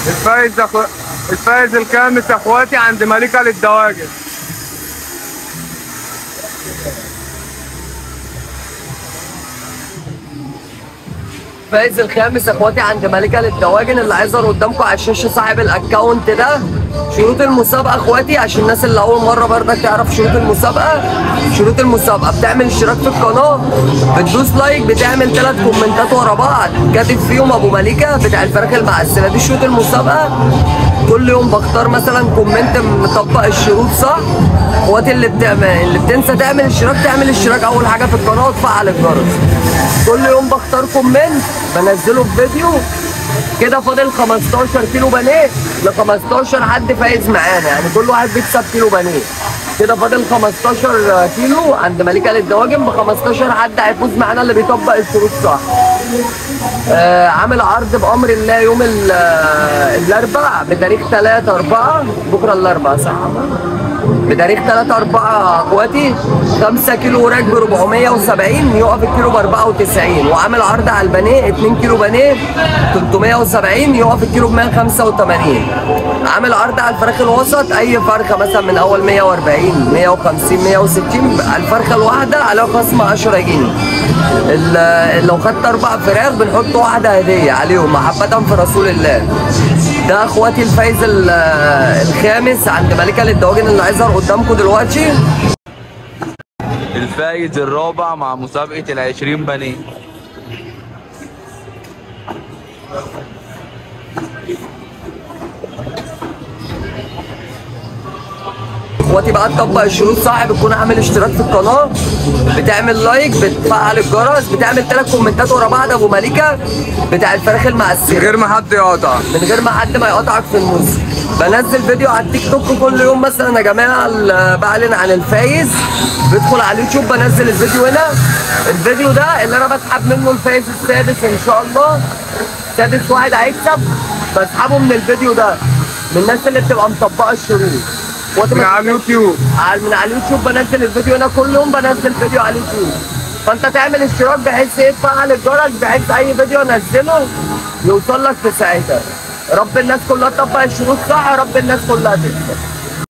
الفايز الخامس يا اخواتي عند ملكة للدواجن. الفايز الخامس يا اخواتي عند ملكة للدواجن اللي هيظهر قدامكم على الشاشه صاحب الاكونت ده. شروط المسابقه اخواتي عشان الناس اللي اول مره برضك تعرف شروط المسابقه. شروط المسابقه بتعمل اشتراك في القناه، بتدوس لايك، بتعمل 3 كومنتات ورا بعض كاتب فيهم ابو مليكه بتاع الفراخ المعسله. دي شروط المسابقه. كل يوم بختار مثلا كومنت مطبق الشروط صح. اخواتي اللي بتنسى تعمل اشتراك تعمل اشتراك اول حاجه في القناه وتفعل الجرس. كل يوم بختار كومنت بنزله في فيديو. كده فاضل 15 كيلو بانيه ل 15 حد فايز معانا، يعني كل واحد بيكسب كيلو بانيه. كده فاضل 15 كيلو عند ملكة للدواجن ب 15 حد هيفوز معانا اللي بيطبق الشروط صح. عامل عرض بامر الله يوم الاربعاء بتاريخ 3/4 بكره الاربعاء صح؟ بتاريخ 3/4 اخواتي 5 كيلو وراك ب 470 يقف الكيلو ب 94. وعامل عرض على البانيه 2 كيلو بانيه 370 يقف الكيلو ب 185. عامل عرض على الفراخ الوسط اي فرخه مثلا من اول 140 150 160 الفرخه الواحده عليها خصم 10 جنيه. لو خدت 4 فراخ بنحط واحده هديه عليهم محبه في رسول الله. ده اخواتي الفايز الخامس عند ملكة للدواجن اللي هيظهر قدامكم دلوقتي. الفايز الرابع مع مسابقة ال20 بانيه. اخواتي بقى تطبق الشروط صح، بتكون عامل اشتراك في القناه، بتعمل لايك، بتفعل الجرس، بتعمل 3 كومنتات ورا بعض ابو مليكه بتاع الفراخ المعسله من غير ما حد يقطع، من غير ما حد ما يقطعك في النص. بنزل فيديو على التيك توك كل يوم مثلا يا جماعه بعلن عن الفايز. بدخل على اليوتيوب بنزل الفيديو هنا. الفيديو ده اللي انا بسحب منه الفايز السادس ان شاء الله. سادس واحد هيكسب بسحبه من الفيديو ده من الناس اللي بتبقى مطبقه الشروط. من على اليوتيوب. من على اليوتيوب بنزل الفيديو هنا كل يوم بنزل فيديو على اليوتيوب. فانت تعمل اشتراك بحيث تفعل الجرس بحيث اي فيديو انزله يوصل لك في ساعتها. رب الناس كلها تطبق الشروط صح، رب الناس كلها تكسب.